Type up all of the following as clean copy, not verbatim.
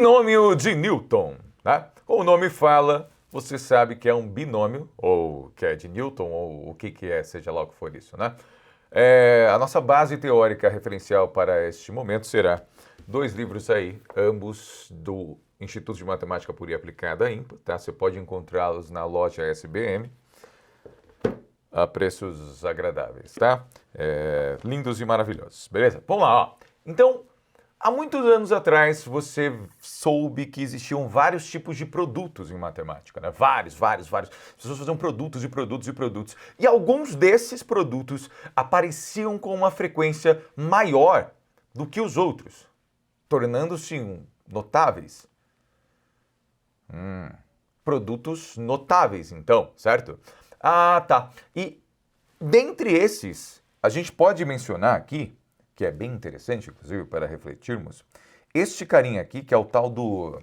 Binômio de Newton, né? O nome fala, você sabe que é um binômio, ou que é de Newton, ou o que é, seja lá o que for isso, né? A nossa base teórica referencial para este momento será dois livros aí, ambos do Instituto de Matemática Pura e Aplicada, IMPA, tá? Você pode encontrá-los na loja SBM, a preços agradáveis, tá? Lindos e maravilhosos, beleza? Vamos lá, ó. Então, há muitos anos atrás, você soube que existiam vários tipos de produtos em matemática, né? Vários. As pessoas faziam produtos e produtos e produtos. E alguns desses produtos apareciam com uma frequência maior do que os outros, tornando-se notáveis. Produtos notáveis, então, certo? Ah, tá. E dentre esses, a gente pode mencionar aqui, que é bem interessante, inclusive, para refletirmos, este carinha aqui, que é o tal do...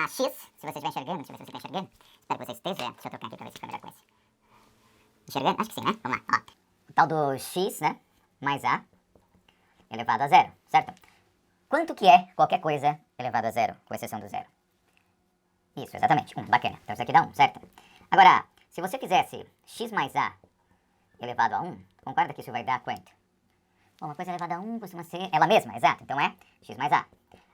X, se você estiver enxergando, deixa eu ver se você está enxergando. Espero que você esteja. Deixa eu tocar aqui para ver se fica melhor com esse. Enxergando? Acho que sim, né? Vamos lá, ó. O tal do x, né? Mais a elevado a zero, certo? Quanto que é qualquer coisa elevado a zero, com exceção do zero? Isso, exatamente. Bacana. Então isso aqui dá 1, certo? Agora, se você fizesse x mais a elevado a 1, concorda que isso vai dar quanto? Bom, uma coisa elevada a 1 costuma ser ela mesma, exato. Então é x mais a.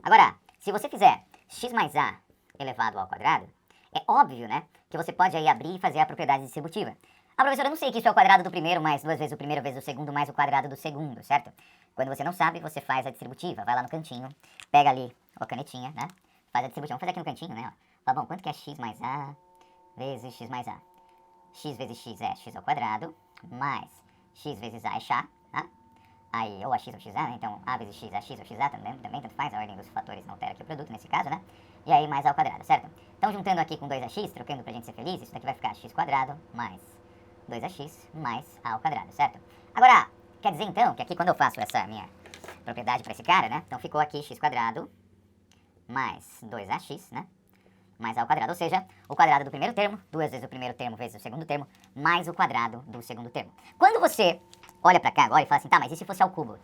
Agora, se você fizer x mais a elevado ao quadrado, é óbvio, né, que você pode aí abrir e fazer a propriedade distributiva. Ah, professor, eu não sei que isso é o quadrado do primeiro mais duas vezes o primeiro vezes o segundo mais o quadrado do segundo, certo? Quando você não sabe, você faz a distributiva. Vai lá no cantinho, pega ali a canetinha, né? Faz a distributiva. Vamos fazer aqui no cantinho, né? Ó. Bom, quanto que é x mais a vezes x mais a? X vezes x é x ao quadrado, mais x vezes a é chá, tá? Aí, ou a x ou xa, né? Então a vezes x é x ou xa, também tanto faz, a ordem dos fatores não altera aqui o produto nesse caso, né? E aí mais a ao quadrado, certo? Então juntando aqui com 2ax, trocando pra gente ser feliz, isso daqui vai ficar x quadrado mais 2ax mais a ao quadrado, certo? Agora, quer dizer então que aqui quando eu faço essa minha propriedade pra esse cara, né? Então ficou aqui x quadrado mais 2ax, né? Mais a ao quadrado, ou seja, o quadrado do primeiro termo, duas vezes o primeiro termo vezes o segundo termo, mais o quadrado do segundo termo. Quando você olha pra cá agora e fala assim, tá, mas e se fosse ao cubo?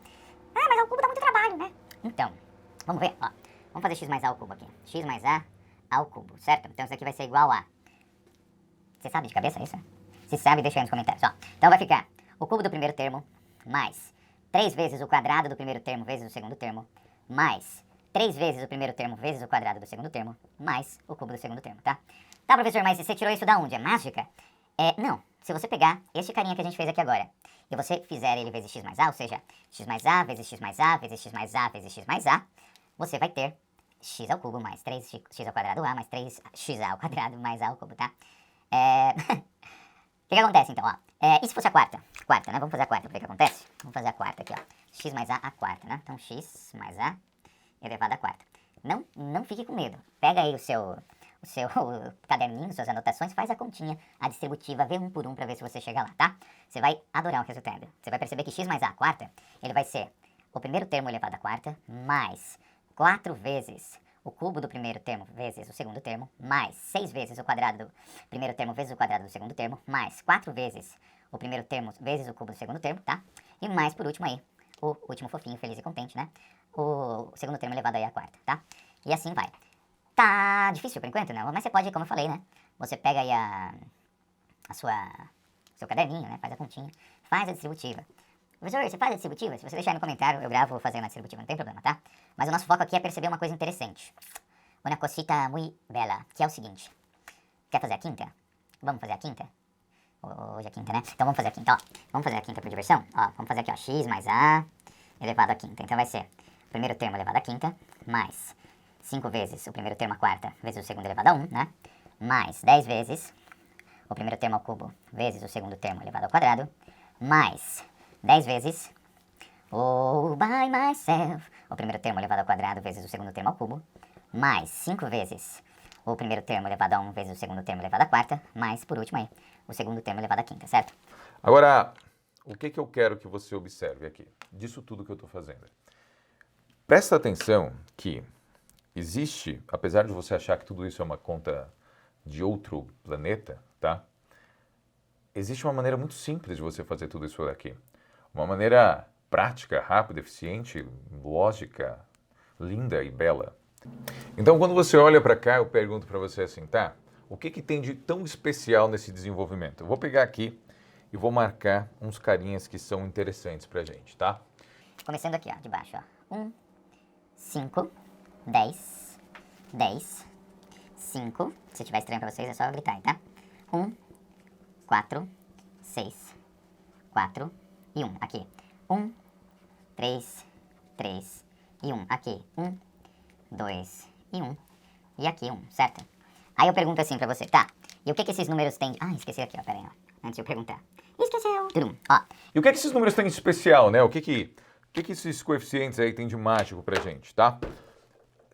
Ah, mas ao cubo dá muito trabalho, né? Então, vamos ver, ó. Vamos fazer x mais a ao cubo aqui. X mais a ao cubo, certo? Então isso aqui vai ser igual a... Você sabe de cabeça isso? Se sabe, deixa aí nos comentários, ó. Então vai ficar o cubo do primeiro termo mais 3 vezes o quadrado do primeiro termo vezes o segundo termo, mais 3 vezes o primeiro termo vezes o quadrado do segundo termo, mais o cubo do segundo termo, tá? Tá, professor, mas você tirou isso da onde? É mágica? Não. Se você pegar este carinha que a gente fez aqui agora, e você fizer ele vezes x mais a, ou seja, x mais a vezes x mais a vezes x mais a vezes x mais a, você vai ter x ao cubo mais 3x ao quadrado a mais 3x ao quadrado mais a ao cubo, tá? O que acontece então, ó? E se fosse a quarta? Quarta, né? Vamos fazer a quarta, pra ver o que acontece? Vamos fazer a quarta aqui, ó. X mais a quarta, né? Então x mais a elevado a quarta. Não fique com medo. Pega aí o seu caderninho, suas anotações, faz a continha, a distributiva, vê um por um pra ver se você chega lá, tá? Você vai adorar o resultado. Você vai perceber que x mais a quarta, ele vai ser o primeiro termo elevado à quarta, mais 4 vezes o cubo do primeiro termo vezes o segundo termo, mais 6 vezes o quadrado do primeiro termo vezes o quadrado do segundo termo, mais 4 vezes o primeiro termo vezes o cubo do segundo termo, tá? E mais, por último aí, o último fofinho, feliz e contente, né? O segundo termo elevado aí à quarta, tá? E assim vai. Tá difícil por enquanto, não? Mas você pode, como eu falei, né? Você pega aí seu caderninho, né? Faz a continha, faz a distributiva. Professor, você faz a distributiva? Se você deixar aí no comentário, eu gravo fazendo a distributiva, não tem problema, tá? Mas o nosso foco aqui é perceber uma coisa interessante. Uma cosita muito bela, que é o seguinte. Quer fazer a quinta? Vamos fazer a quinta? Hoje é quinta, né? Então vamos fazer a quinta, ó. Vamos fazer a quinta por diversão? Ó, vamos fazer aqui, ó. X mais a elevado a quinta. Então vai ser o primeiro termo elevado a quinta, mais 5 vezes o primeiro termo a quarta, vezes o segundo elevado a 1, né? Mais 10 vezes o primeiro termo ao cubo, vezes o segundo termo elevado ao quadrado, mais 10 vezes all by myself, o primeiro termo elevado ao quadrado, vezes o segundo termo ao cubo, mais 5 vezes o primeiro termo elevado a 1, vezes o segundo termo elevado à quarta, mais, por último aí, o segundo termo elevado à quinta, certo? Agora, o que eu quero que você observe aqui, disso tudo que eu estou fazendo? Presta atenção que existe, apesar de você achar que tudo isso é uma conta de outro planeta, tá? Existe uma maneira muito simples de você fazer tudo isso daqui. Uma maneira prática, rápida, eficiente, lógica, linda e bela. Então, quando você olha para cá, eu pergunto para você assim, tá? O que que tem de tão especial nesse desenvolvimento? Eu vou pegar aqui e vou marcar uns carinhas que são interessantes pra gente, tá? Começando aqui, ó, de baixo, ó. 1, 5, 10, 10, 5. Se tiver estranho pra vocês, é só gritar aí, tá? 1, 4, 6, 4 e 1. Aqui. 1, 3, 3 e 1. Aqui. 1, 2 e 1. E aqui 1, certo? Aí eu pergunto assim pra você, tá? E o que que esses números têm? Ah, esqueci aqui, ó, pera aí, ó. Antes de eu perguntar. Esqueceu. Tudo, ó. E o que esses números têm de especial, né? O que esses coeficientes aí têm de mágico pra gente, tá?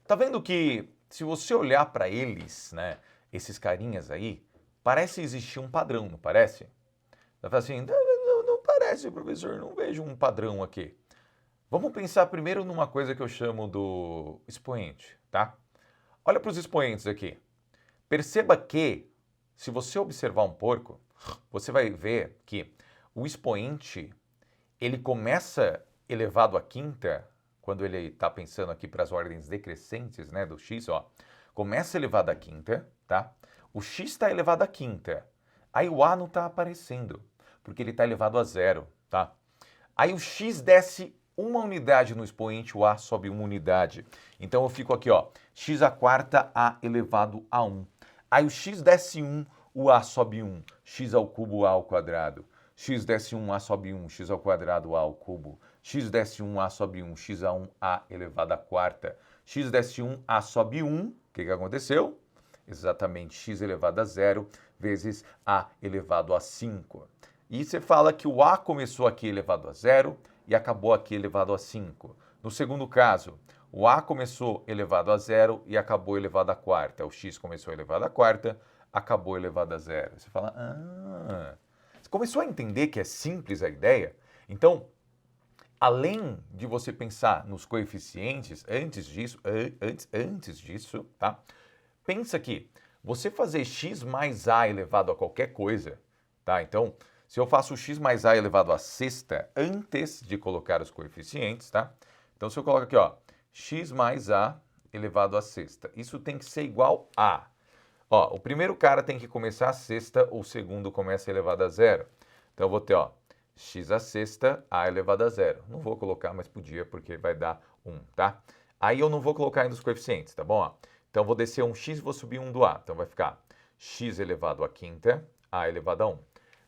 Tá vendo que se você olhar pra eles, né, esses carinhas aí, parece existir um padrão, não parece? Você fala assim, não parece, professor, não vejo um padrão aqui. Vamos pensar primeiro numa coisa que eu chamo do expoente, tá? Olha para os expoentes aqui. Perceba que, se você observar um porco, você vai ver que o expoente, ele começa elevado à quinta, quando ele está pensando aqui para as ordens decrescentes, né, do x, ó. Começa elevado à quinta, tá? O x está elevado à quinta. Aí o a não está aparecendo, porque ele está elevado a zero, tá? Aí o x desce uma unidade no expoente, o a sobe uma unidade. Então eu fico aqui, ó, x à quarta, a elevado a 1. Aí o x desce 1, o a sobe 1. X ao cubo, a ao quadrado. X desce 1, a sobe 1. X ao quadrado, a ao cubo. X desce 1, a sobe 1. X a 1, a elevado à quarta. X desce 1, a sobe 1. O que aconteceu? Exatamente, x elevado a 0 vezes a elevado a 5. E você fala que o a começou aqui elevado a 0 e acabou aqui elevado a 5. No segundo caso, o a começou elevado a 0 e acabou elevado à quarta. O x começou elevado à quarta, acabou elevado a 0. Você fala, você começou a entender que é simples a ideia? Então, além de você pensar nos coeficientes, antes disso, tá? Pensa que você fazer x mais a elevado a qualquer coisa, tá? Então, se eu faço x mais a elevado a sexta antes de colocar os coeficientes, tá? Então, se eu coloco aqui, ó, x mais a elevado a sexta, isso tem que ser igual a. Ó, o primeiro cara tem que começar a sexta, o segundo começa elevado a zero. Então, eu vou ter, ó, x a sexta, a elevado a zero. Não vou colocar, mas podia, porque vai dar 1, tá? Aí eu não vou colocar ainda os coeficientes, tá bom? Ó, então, eu vou descer um x e vou subir um do a. Então, vai ficar x elevado à quinta, a elevado a 1.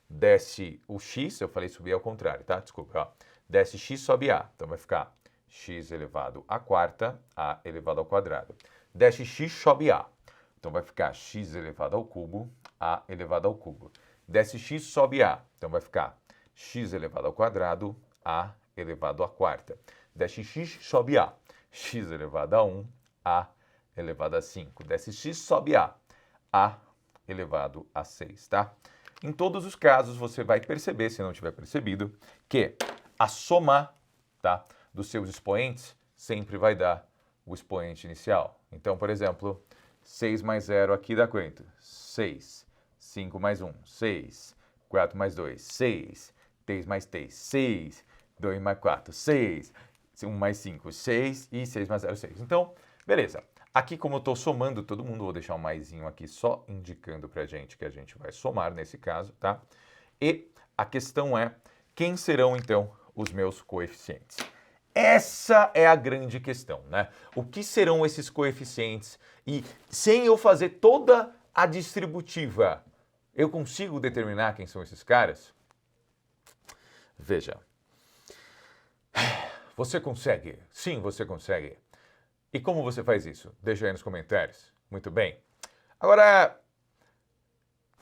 Desce o x, eu falei subir ao contrário, tá? Desculpa, ó. Desce x, sobe a. Então, vai ficar x elevado à quarta, a elevado ao quadrado. Desce x, sobe a. Então, vai ficar x elevado ao cubo, a elevado ao cubo. Desce x, sobe a. Então, vai ficar x elevado ao quadrado, a elevado à quarta. Desce x, sobe a. X elevado a 1, a elevado a 5. Desce x, sobe a elevado a 6, tá? Em todos os casos, você vai perceber, se não tiver percebido, que a soma, tá, dos seus expoentes sempre vai dar o expoente inicial. Então, por exemplo, 6 mais 0 aqui dá quanto? 6. 5 mais 1, 6. 4 mais 2, 6. 3 mais 3, 6. 2 mais 4, 6. 1 mais 5, 6. E 6 mais 0, 6. Então, beleza. Aqui, como eu estou somando todo mundo, vou deixar um maisinho aqui só indicando para a gente que a gente vai somar nesse caso, tá? E a questão é, quem serão, então, os meus coeficientes? Essa é a grande questão, né? O que serão esses coeficientes? E sem eu fazer toda a distributiva, eu consigo determinar quem são esses caras? Veja. Você consegue? Sim, você consegue. E como você faz isso? Deixa aí nos comentários. Muito bem. Agora,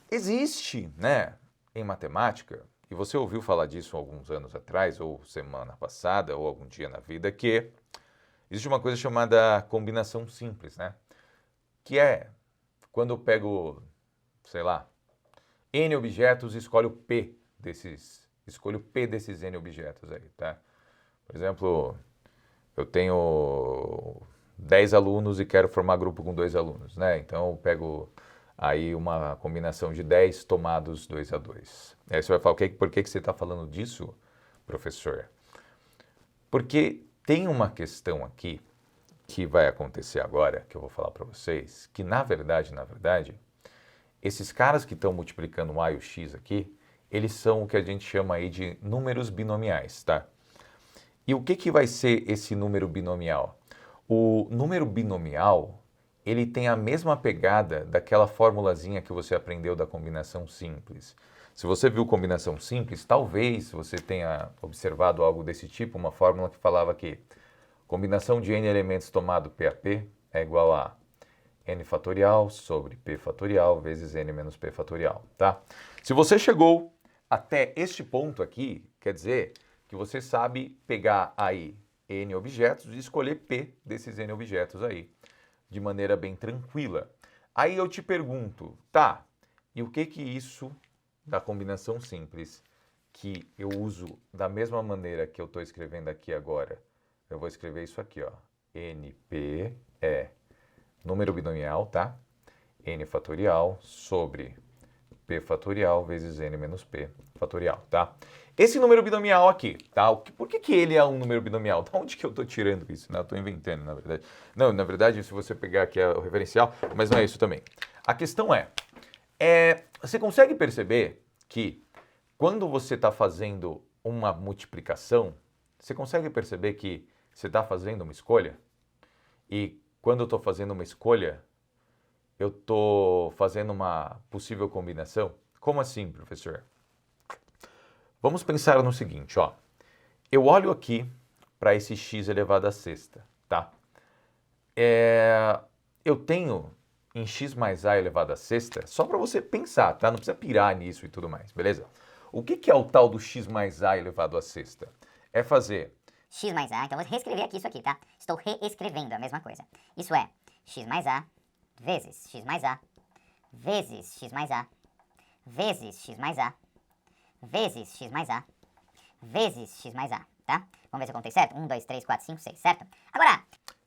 existe, né, em matemática, e você ouviu falar disso alguns anos atrás, ou semana passada, ou algum dia na vida, que existe uma coisa chamada combinação simples, né? Que é quando eu pego, sei lá, N objetos e escolho P desses N objetos aí, tá? Por exemplo, eu tenho 10 alunos e quero formar grupo com 2 alunos, né? Então eu pego aí uma combinação de 10 tomados 2 a 2. Aí você vai falar, por que você está falando disso, professor? Porque tem uma questão aqui que vai acontecer agora, que eu vou falar para vocês, que na verdade, esses caras que estão multiplicando o A e o X aqui, eles são o que a gente chama aí de números binomiais, tá? E o que vai ser esse número binomial? O número binomial, ele tem a mesma pegada daquela formulazinha que você aprendeu da combinação simples. Se você viu combinação simples, talvez você tenha observado algo desse tipo, uma fórmula que falava que combinação de n elementos tomado P a P é igual a n fatorial sobre P fatorial vezes n menos P fatorial, tá? Se você chegou até este ponto aqui, quer dizer que você sabe pegar aí n objetos e escolher P desses n objetos aí, de maneira bem tranquila. Aí eu te pergunto, tá, e o que isso da combinação simples, que eu uso da mesma maneira que eu estou escrevendo aqui agora? Eu vou escrever isso aqui, ó, NP é número binomial, tá? N fatorial sobre P fatorial vezes N menos P fatorial, tá? Esse número binomial aqui, tá? Por que ele é um número binomial? Da onde que eu estou tirando isso? Né? Eu estou inventando, na verdade. Não, na verdade, se você pegar aqui o referencial, mas não é isso também. A questão você consegue perceber que quando você está fazendo uma multiplicação, você consegue perceber que você está fazendo uma escolha? E quando eu estou fazendo uma escolha, eu estou fazendo uma possível combinação? Como assim, professor? Vamos pensar no seguinte, ó. Eu olho aqui para esse x elevado à sexta, tá? Eu tenho em x mais a elevado à sexta, só para você pensar, tá? Não precisa pirar nisso e tudo mais, beleza? O que é o tal do x mais a elevado à sexta? É fazer x mais a, então eu vou reescrever aqui isso aqui, tá? Estou reescrevendo a mesma coisa. Isso é x mais a vezes x mais a vezes x mais a vezes x mais a vezes x mais a vezes x mais a, tá? Vamos ver se eu contei certo? 1, 2, 3, 4, 5, 6, certo? Agora,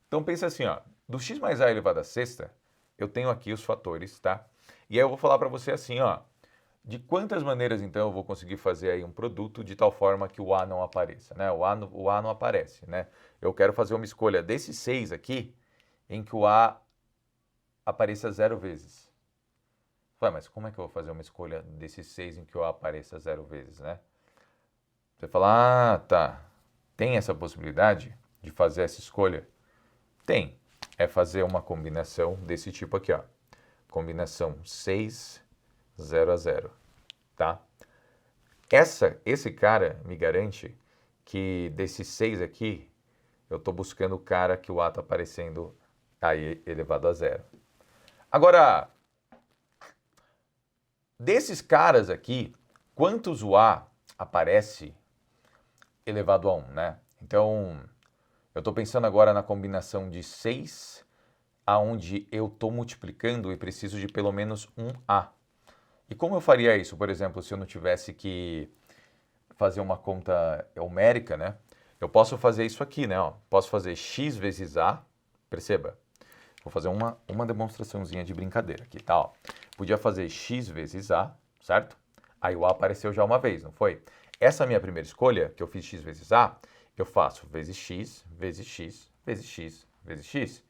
então pensa assim, ó, do x mais a elevado à sexta, eu tenho aqui os fatores, tá? E aí eu vou falar para você assim, ó, de quantas maneiras então eu vou conseguir fazer aí um produto de tal forma que o A não apareça, né? O A não aparece, né? Eu quero fazer uma escolha desses 6 aqui, em que o A apareça 0 vezes. Ué, mas como é que eu vou fazer uma escolha desses 6 em que o A apareça 0 vezes, né? Você fala, ah, tá, tem essa possibilidade de fazer essa escolha? Tem. É fazer uma combinação desse tipo aqui, ó. Combinação 6, 0 a 0, tá? Esse cara me garante que desses 6 aqui, eu estou buscando o cara que o A está aparecendo aí elevado a 0. Agora, desses caras aqui, quantos o A aparece elevado a 1, né? Então, eu estou pensando agora na combinação de 6, aonde eu estou multiplicando e preciso de pelo menos um A. E como eu faria isso, por exemplo, se eu não tivesse que fazer uma conta numérica, né? Eu posso fazer isso aqui, né? Ó, posso fazer x vezes A, perceba, vou fazer uma demonstraçãozinha de brincadeira aqui, tá? Ó, podia fazer x vezes A, certo? Aí o A apareceu já uma vez, não foi? Essa minha primeira escolha, que eu fiz x vezes A, eu faço vezes x, vezes x, vezes x, vezes x.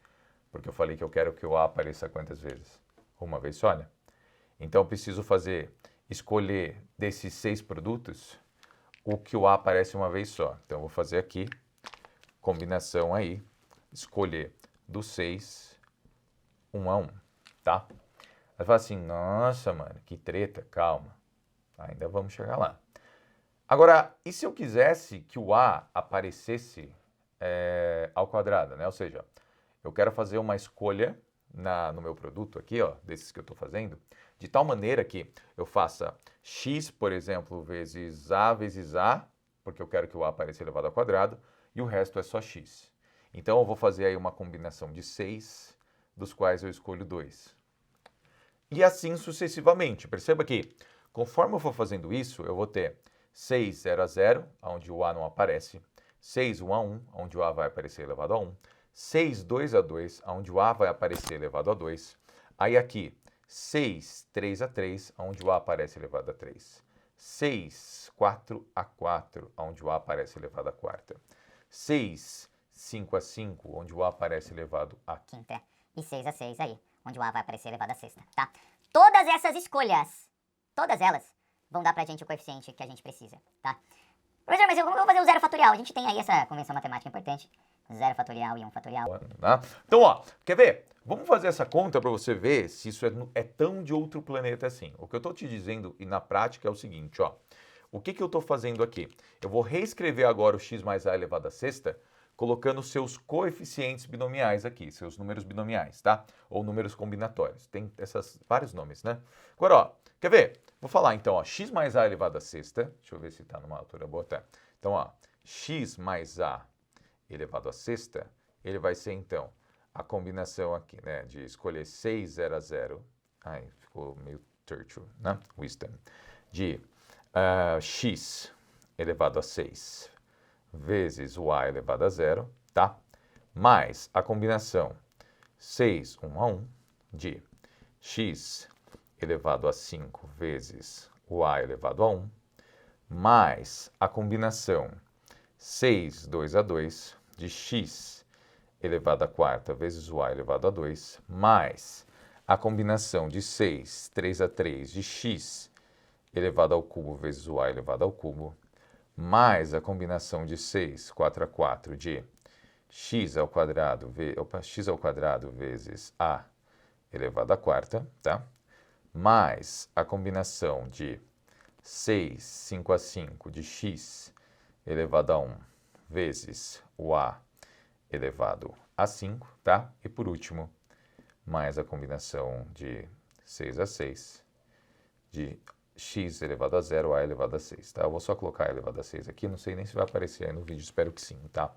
Porque eu falei que eu quero que o A apareça quantas vezes? Uma vez só, né? Então eu preciso escolher desses 6 produtos, o que o A aparece uma vez só. Então eu vou fazer aqui, combinação aí, escolher dos 6, 1 a 1, tá? Aí fala assim, nossa, mano, que treta, calma. Ainda vamos chegar lá. Agora, e se eu quisesse que o A aparecesse ao quadrado, né? Ou seja, eu quero fazer uma escolha no meu produto aqui, ó, desses que eu estou fazendo, de tal maneira que eu faça x, por exemplo, vezes A, porque eu quero que o A apareça elevado ao quadrado, e o resto é só x. Então eu vou fazer aí uma combinação de 6, dos quais eu escolho 2. E assim sucessivamente. Perceba que, conforme eu for fazendo isso, eu vou ter 6, 0 a 0, onde o A não aparece, 6, 1 a 1, onde o A vai aparecer elevado a 1, 6, 2 a 2, onde o A vai aparecer elevado a 2. Aí aqui, 6, 3 a 3, onde o A aparece elevado a 3. 6, 4 a 4, onde o A aparece elevado a 4. 6, 5 a 5, onde o A aparece elevado a quinta, e 6 a 6 aí, onde o A vai aparecer elevado a sexta, tá? Todas essas escolhas, todas elas, vão dar pra gente o coeficiente que a gente precisa, tá? Professor, mas como eu vou fazer o zero fatorial? A gente tem aí essa convenção matemática importante, 0 fatorial e 1 fatorial. Né? Então, ó, quer ver? Vamos fazer essa conta para você ver se isso é tão de outro planeta assim. O que eu estou te dizendo e na prática é o seguinte, ó. O que eu estou fazendo aqui? Eu vou reescrever agora o x mais a elevado a sexta, colocando seus coeficientes binomiais aqui, seus números binomiais, tá? Ou números combinatórios. Tem vários nomes, né? Agora, ó, quer ver? Vou falar então, ó, x mais a elevado a sexta. Deixa eu ver se está numa altura boa, tá? Então, ó, x mais a elevado a sexta, ele vai ser então a combinação aqui, né, de escolher 6, 0 a 0. Ai, ficou meio turtle, né? Wisdom. De x elevado a 6 vezes o a elevado a 0, tá? Mais a combinação 6, 1 a 1 de x elevado a 5 vezes o a elevado a 1, mais a combinação 6, 2 a 2 de x elevado a quarta vezes o a elevado a 2, mais a combinação de 6, 3 a 3 de x elevado ao cubo vezes o a elevado ao cubo, mais a combinação de 6, 4 a 4 de x ao quadrado vezes a elevado à quarta, tá? Mais a combinação de 6, 5 a 5 de x elevado a 1 vezes o a elevado a 5, tá? E por último, mais a combinação de 6 a 6 de x elevado a 0, a elevado a 6, tá? Eu vou só colocar a elevado a 6 aqui, não sei nem se vai aparecer aí no vídeo, espero que sim, tá?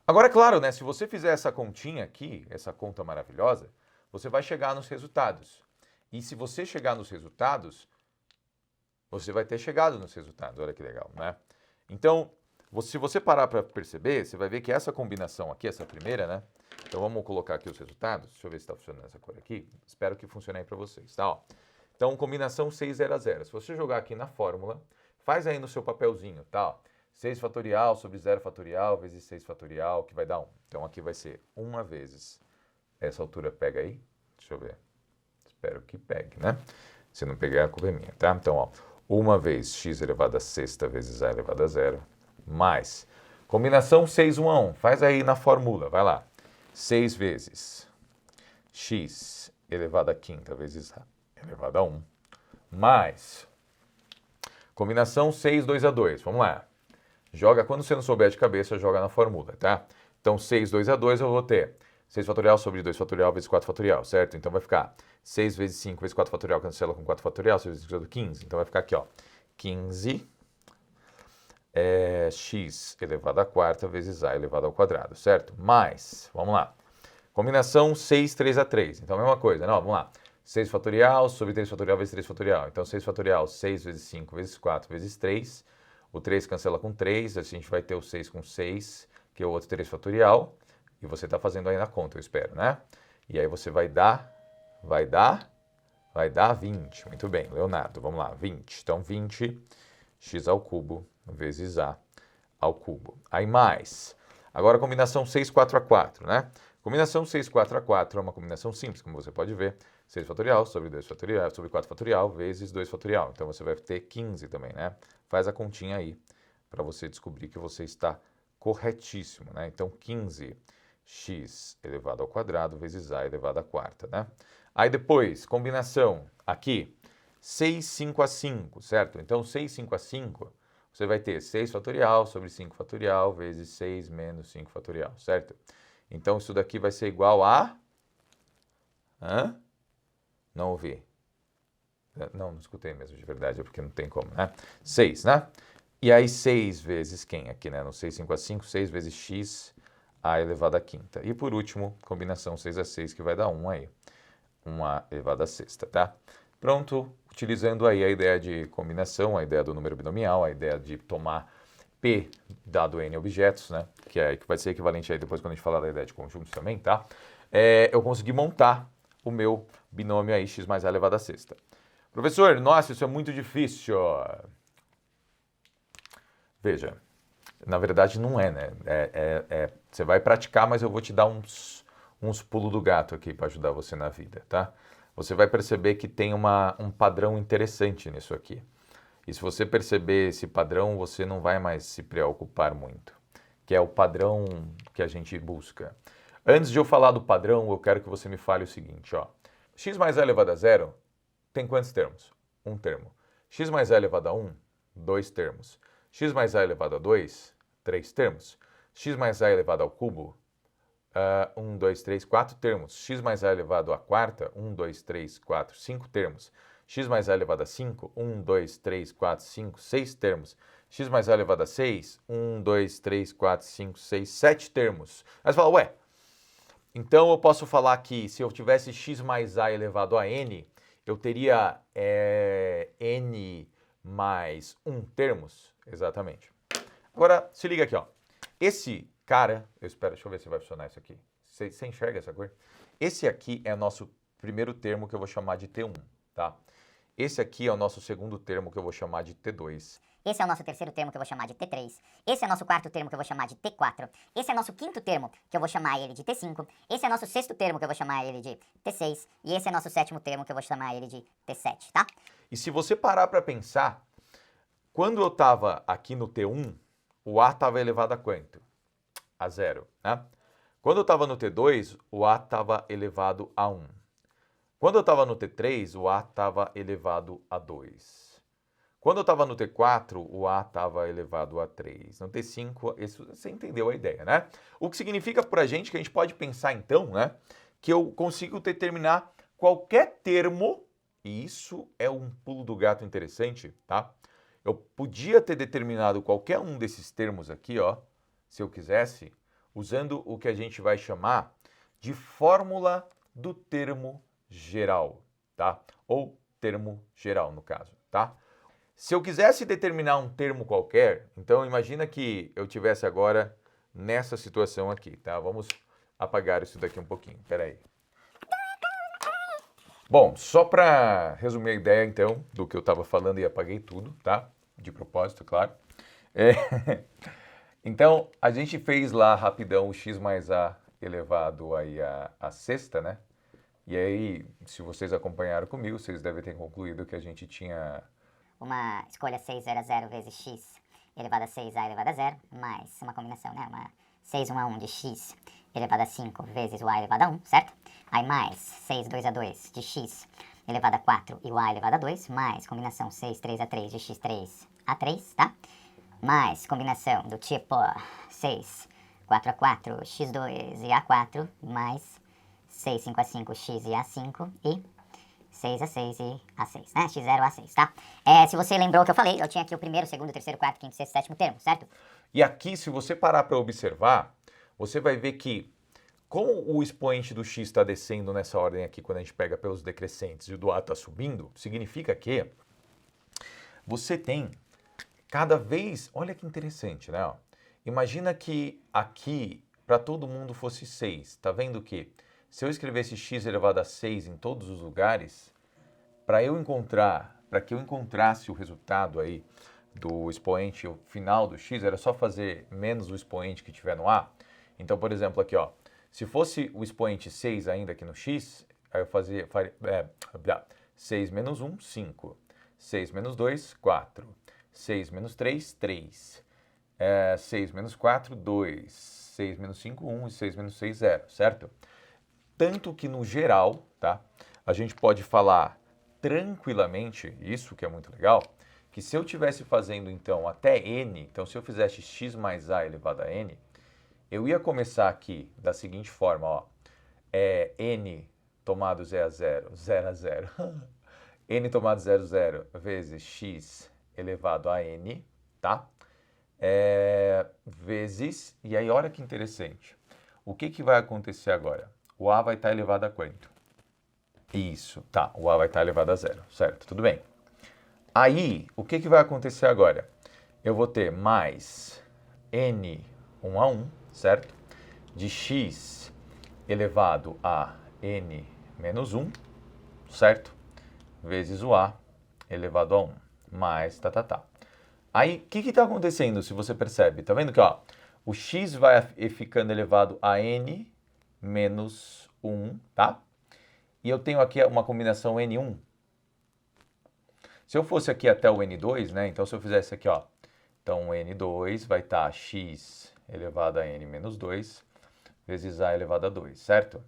Agora, é claro, né, se você fizer essa continha aqui, essa conta maravilhosa, você vai chegar nos resultados. E se você chegar nos resultados, você vai ter chegado nos resultados, olha que legal, né? Então, se você parar para perceber, você vai ver que essa combinação aqui, essa primeira, né? Então vamos colocar aqui os resultados, deixa eu ver se está funcionando essa cor aqui, espero que funcione aí para vocês, tá? Ó. Então, combinação 6, 0 a 0. Se você jogar aqui na fórmula, faz aí no seu papelzinho, tá? Ó. 6 fatorial sobre 0 fatorial vezes 6 fatorial, que vai dar 1. Então, aqui vai ser 1 vezes. Essa altura pega aí. Deixa eu ver. Espero que pegue, né? Se não pegar, a culpa é minha, tá? Então, ó. 1 vezes x elevado a sexta vezes a elevado a 0, mais. Combinação 6, 1 a 1. Faz aí na fórmula, vai lá. 6 vezes x elevado a quinta vezes a elevado a 1, mais combinação 6, 2 a 2. Vamos lá. Joga, quando você não souber de cabeça, joga na fórmula, tá? Então, 6, 2 a 2, eu vou ter 6 fatorial sobre 2 fatorial vezes 4 fatorial, certo? Então, vai ficar 6 vezes 5 vezes 4 fatorial, cancela com 4 fatorial, 6 vezes 5 15. Então, vai ficar aqui, ó, 15 x elevado à quarta vezes a elevado ao quadrado, certo? Mais, vamos lá. Combinação 6, 3 a 3. Então, a mesma coisa, não? Vamos lá. 6 fatorial sobre 3 fatorial vezes 3 fatorial. Então, 6 fatorial, 6 vezes 5 vezes 4 vezes 3. O 3 cancela com 3, a gente vai ter o 6 com 6, que é o outro 3 fatorial. E você está fazendo aí na conta, eu espero, né? E aí você vai dar 20. Muito bem, Leonardo, vamos lá, 20. Então, 20 x ao cubo vezes a ao cubo. Aí mais. Agora, a combinação 6, 4 a 4, né? Combinação 6, 4 a 4 é uma combinação simples, como você pode ver. 6 fatorial sobre 2 fatorial sobre 4 fatorial vezes 2 fatorial. Então, você vai ter 15 também, né? Faz a continha aí para você descobrir que você está corretíssimo, né? Então, 15x elevado ao quadrado vezes a elevado à quarta, né? Aí depois, combinação aqui, 6, 5 a 5, certo? Então, 6, 5 a 5, você vai ter 6 fatorial sobre 5 fatorial vezes 6 menos 5 fatorial, certo? Então, isso daqui vai ser igual a... Não ouvi. Não escutei mesmo, de verdade, é porque não tem como, né? 6, né? E aí 6 vezes quem aqui, né? No 6, 5 a 5, 6 vezes x a elevado à quinta. E por último, combinação 6 a 6, que vai dar 1 aí. 1 a elevado à sexta, tá? Pronto, utilizando aí a ideia de combinação, a ideia do número binomial, a ideia de tomar P dado N objetos, né? Que vai ser equivalente aí depois quando a gente falar da ideia de conjuntos também, tá? Eu consegui montar o meu binômio aí, x mais a elevado à sexta. Professor, nossa, isso é muito difícil. Veja, Na verdade, não é, né? Você vai praticar, mas eu vou te dar uns pulos do gato aqui para ajudar você na vida, tá? Você vai perceber que tem um padrão interessante nisso aqui. E se você perceber esse padrão, você não vai mais se preocupar muito, que é o padrão que a gente busca. Antes de eu falar do padrão, eu quero que você me fale o seguinte, ó. X mais a elevado a zero tem quantos termos? Um termo. X mais a elevado a 1, 2 termos. X mais a elevado a 2, 3 termos. X mais a elevado ao cubo, 1, 2, 3, 4 termos. X mais a elevado à quarta, 1, 2, 3, 4, 5 termos. X mais a elevado a 5, 1, 2, 3, 4, 5, 6 termos. X mais a elevado a 6, 1, 2, 3, 4, 5, 6, 7 termos. Aí você fala, ué, então eu posso falar que se eu tivesse x mais a elevado a n, eu teria n mais 1 termos? Exatamente. Agora, se liga aqui, ó. Esse cara, deixa eu ver se vai funcionar isso aqui. Você enxerga essa cor? Esse aqui é nosso primeiro termo que eu vou chamar de T1, tá? Esse aqui é o nosso segundo termo que eu vou chamar de T2. Esse é o nosso terceiro termo que eu vou chamar de T3. Esse é o nosso quarto termo que eu vou chamar de T4. Esse é o nosso quinto termo que eu vou chamar ele de T5. Esse é o nosso sexto termo que eu vou chamar ele de T6. E esse é o nosso sétimo termo que eu vou chamar ele de T7, tá? E se você parar para pensar, quando eu estava aqui no T1, o A estava elevado a quanto? A 0, né? Quando eu estava no T2, o A estava elevado a 1. Quando eu estava no T3, o A estava elevado a 2. Quando eu estava no T4, o A estava elevado a 3. No T5, você entendeu a ideia, né? O que significa para a gente que a gente pode pensar então, né? Que eu consigo determinar qualquer termo, e isso é um pulo do gato interessante, tá? Eu podia ter determinado qualquer um desses termos aqui, ó, se eu quisesse, usando o que a gente vai chamar de fórmula do termo geral, tá? Ou termo geral, no caso, tá? Se eu quisesse determinar um termo qualquer, então imagina que eu tivesse agora nessa situação aqui, tá? Vamos apagar isso daqui um pouquinho, peraí. Bom, só para resumir a ideia, então, do que eu estava falando e apaguei tudo, tá? De propósito, claro. Então, a gente fez lá rapidão o x mais a elevado aí a sexta, né? E aí, se vocês acompanharam comigo, vocês devem ter concluído que a gente tinha uma escolha 6, 0 a 0 vezes x elevado a 6a elevado a 0, mais uma combinação, né? Uma 6, 1 a 1 de x elevado a 5 vezes o a elevado a 1, certo? Aí mais 6, 2 a 2 de x elevado a 4 e o a elevado a 2, mais combinação 6, 3 a 3 de x3 a 3, tá? Mais combinação do tipo 6, 4 a 4, x2 e a4, mais 6, 5 a 5, x e a5 e 6 a 6 e A6, né? X0 A6, tá? Se você lembrou o que eu falei, eu tinha aqui o primeiro, segundo, terceiro, quarto, quinto, sexto, sétimo termo, certo? E aqui, se você parar para observar, você vai ver que, como o expoente do x está descendo nessa ordem aqui, quando a gente pega pelos decrescentes e o do A está subindo, significa que você tem cada vez... Olha que interessante, né? Ó, imagina que aqui, para todo mundo, fosse 6. Tá vendo que se eu escrevesse x elevado a 6 em todos os lugares, para que eu encontrasse o resultado aí do expoente final do x, era só fazer menos o expoente que tiver no A. Então, por exemplo, aqui, ó, se fosse o expoente 6 ainda aqui no x, aí eu faria 6 menos 1, 5. 6 menos 2, 4. 6 menos 3, 3. 6 menos 4, 2. 6 menos 5, 1. E 6 menos 6, 0, certo? Tanto que, no geral, tá, a gente pode falar tranquilamente, isso que é muito legal, que se eu estivesse fazendo, então, até n, então, se eu fizesse x mais a elevado a n, eu ia começar aqui da seguinte forma, ó, n tomado 0 a 0, 0 a 0, n tomado 0, 0 vezes x elevado a n, tá? Vezes, e aí olha que interessante, o que vai acontecer agora? O A vai estar elevado a quanto? Isso, tá, o A vai estar elevado a 0, certo, tudo bem. Aí, o que vai acontecer agora? Eu vou ter mais n 1 a 1, certo? De x elevado a n menos 1, certo? Vezes o A elevado a 1, mais tá. Aí, o que está acontecendo, se você percebe? Tá vendo que, ó, o x vai ficando elevado a n menos 1, tá? E eu tenho aqui uma combinação n1. Se eu fosse aqui até o n2, né? Então, se eu fizesse aqui, ó. Então, n2 vai estar x elevado a n menos 2 vezes a elevado a 2, certo?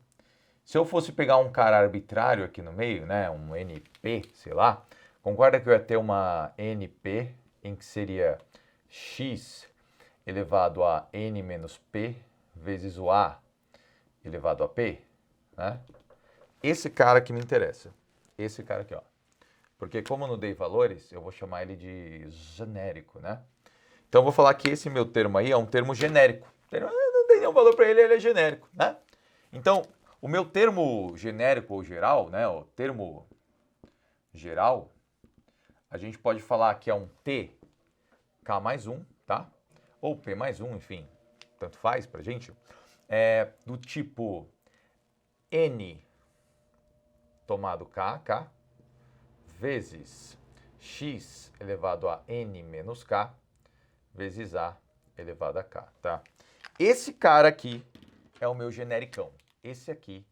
Se eu fosse pegar um cara arbitrário aqui no meio, né? Um np, sei lá. Concorda que eu ia ter uma np em que seria x elevado a n menos p vezes o a elevado a p, né? Esse cara que me interessa. Esse cara aqui, ó. Porque como eu não dei valores, eu vou chamar ele de genérico, né? Então eu vou falar que esse meu termo aí é um termo genérico. Não tem nenhum valor para ele, ele é genérico, né? Então, o meu termo genérico ou geral, né? O termo geral, a gente pode falar que é um t k mais 1, tá? Ou p mais 1, enfim, tanto faz pra gente. É do tipo n tomado k vezes x elevado a n menos k vezes a elevado a k, tá? Esse cara aqui é o meu genericão. Esse aqui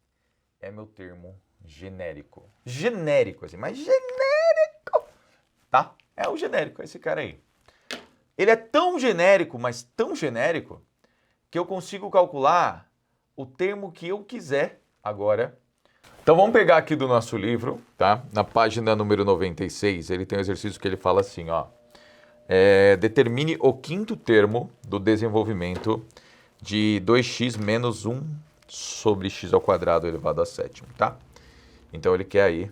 é meu termo genérico. Genérico, assim, mas genérico, tá? É o genérico, esse cara aí. Ele é tão genérico, mas tão genérico, que eu consigo calcular o termo que eu quiser agora. Então vamos pegar aqui do nosso livro, tá? Na página número 96, ele tem um exercício que ele fala assim, ó. Determine o quinto termo do desenvolvimento de 2x menos 1 sobre x ao quadrado elevado a sétimo, tá? Então ele quer aí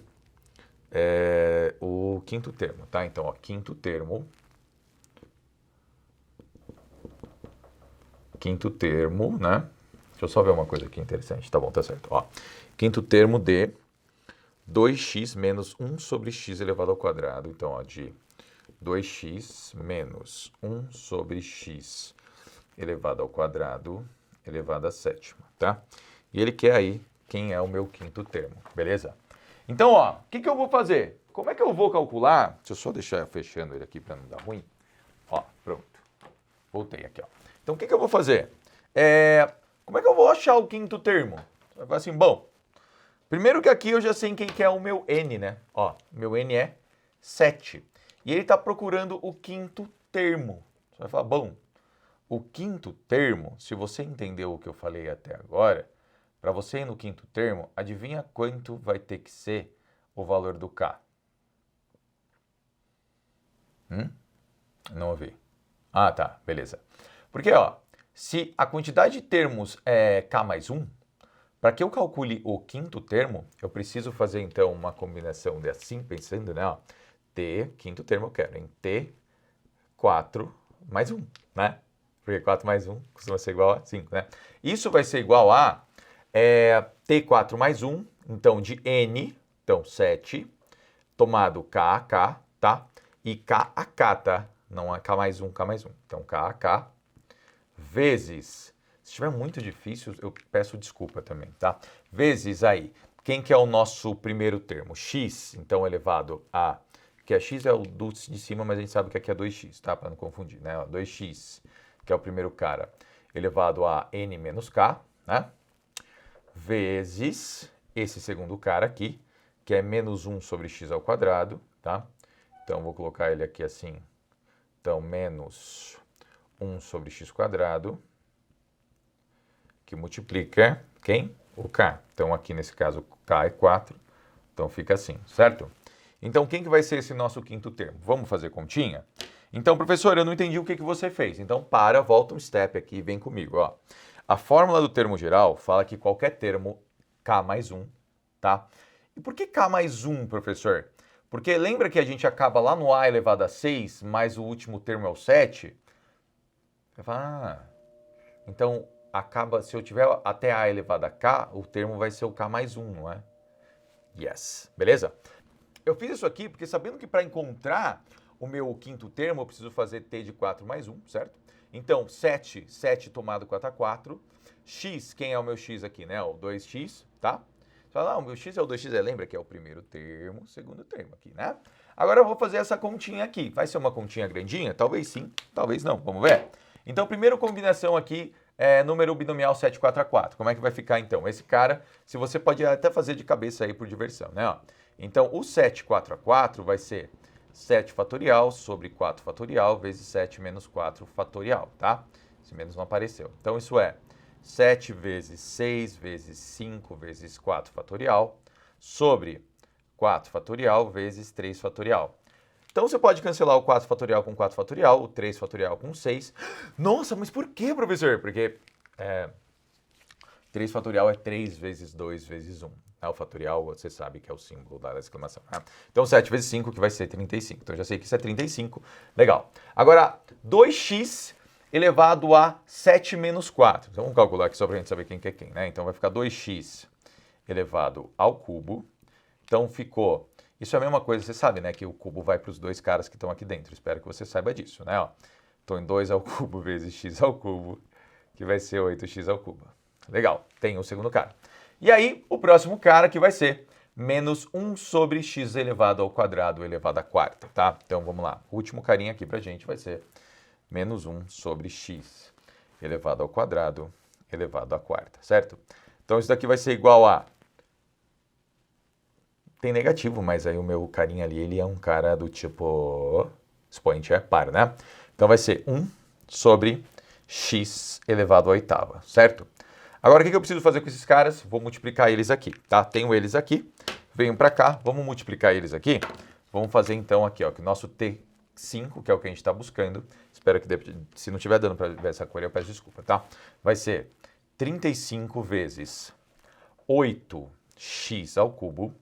o quinto termo, tá? Então, ó, quinto termo, né? Deixa eu só ver uma coisa aqui interessante. Tá bom, tá certo. Ó, quinto termo de 2x menos 1 sobre x elevado ao quadrado. Então, ó, de 2x menos 1 sobre x elevado ao quadrado elevado a sétima, tá? E ele quer aí quem é o meu quinto termo, beleza? Então, ó, o que eu vou fazer? Como é que eu vou calcular? Deixa eu só deixar fechando ele aqui para não dar ruim. Ó, pronto. Voltei aqui, ó. Então, o que eu vou fazer? Como é que eu vou achar o quinto termo? Você vai falar assim, bom, primeiro que aqui eu já sei quem que é o meu n, né? Ó, meu n é 7. E ele está procurando o quinto termo. Você vai falar, bom, o quinto termo, se você entendeu o que eu falei até agora, para você ir no quinto termo, adivinha quanto vai ter que ser o valor do k? Não ouvi. Ah, tá, beleza. Porque, ó, se a quantidade de termos é k mais 1, para que eu calcule o quinto termo, eu preciso fazer, então, uma combinação de assim, pensando, né, ó, t, quinto termo eu quero, em t4 mais 1, né? Porque 4 mais 1 costuma ser igual a 5, né? Isso vai ser igual a t4 mais 1, então, de n, então, 7, tomado k a k, tá? E k a k, tá? Não é k mais 1, k mais 1. Então, k a k vezes, se estiver muito difícil, eu peço desculpa também, tá? Vezes aí, quem que é o nosso primeiro termo? X, então, elevado a... Que a x é o do de cima, mas a gente sabe que aqui é 2x, tá? Para não confundir, né? 2x, que é o primeiro cara, elevado a n menos k, né? Vezes esse segundo cara aqui, que é menos 1 sobre x ao quadrado, tá? Então, vou colocar ele aqui assim. Então, menos 1 sobre x quadrado, que multiplica quem? O k. Então, aqui nesse caso, k é 4. Então, fica assim, certo? Então, quem que vai ser esse nosso quinto termo? Vamos fazer continha? Então, professor, eu não entendi o que você fez. Então, volta um step aqui e vem comigo, ó. A fórmula do termo geral fala que qualquer termo k mais 1, tá? E por que k mais 1, professor? Porque lembra que a gente acaba lá no a elevado a 6, mas o último termo é o 7? Você fala, então acaba, se eu tiver até a elevado a k, o termo vai ser o k mais 1, não é? Yes, beleza? Eu fiz isso aqui porque sabendo que para encontrar o meu quinto termo, eu preciso fazer t de 4 mais 1, certo? Então, 7 tomado 4 a 4. X, quem é o meu x aqui, né? O 2x, tá? Você fala, não, o x é o 2x, lembra que é o primeiro termo, segundo termo aqui, né? Agora eu vou fazer essa continha aqui. Vai ser uma continha grandinha? Talvez sim, talvez não. Vamos ver? Então, primeira combinação aqui é número binomial 7, 4 a 4. Como é que vai ficar então? Esse cara, se você pode até fazer de cabeça aí por diversão, né? Ó. Então, o 7, 4 a 4 vai ser 7 fatorial sobre 4 fatorial vezes 7 menos 4 fatorial, tá? Esse menos não apareceu. Então, isso é 7 vezes 6 vezes 5 vezes 4 fatorial sobre 4 fatorial vezes 3 fatorial. Então, você pode cancelar o 4 fatorial com 4 fatorial, o 3 fatorial com 6. Nossa, mas por que, professor? Porque 3 fatorial é 3 vezes 2 vezes 1. O fatorial, você sabe que é o símbolo da exclamação. Né? Então, 7 vezes 5, que vai ser 35. Então, já sei que isso é 35. Legal. Agora, 2x elevado a 7 menos 4. Então, vamos calcular aqui só para a gente saber quem que é quem. Né? Então, vai ficar 2x elevado ao cubo. Então, ficou... Isso é a mesma coisa, você sabe, né? Que o cubo vai para os dois caras que estão aqui dentro. Espero que você saiba disso, né? Ó. Então, em 2 ao cubo vezes x ao cubo, que vai ser 8x ao cubo. Legal, tem o segundo cara. E aí, o próximo cara que vai ser menos 1 sobre x elevado ao quadrado elevado à quarta, tá? Então, vamos lá. O último carinha aqui pra gente vai ser menos 1 sobre x elevado ao quadrado elevado à quarta, certo? Então, isso daqui vai ser igual a... Tem negativo, mas aí o meu carinha ali, ele é um cara do tipo... Expoente é par, né? Então, vai ser 1 sobre x elevado à oitava, certo? Agora, o que eu preciso fazer com esses caras? Vou multiplicar eles aqui, tá? Tenho eles aqui, venho para cá, vamos multiplicar eles aqui. Vamos fazer então aqui, ó, que o nosso T5, que é o que a gente está buscando, espero que se não estiver dando para ver essa cor, eu peço desculpa, tá? Vai ser 35 vezes 8x ao cubo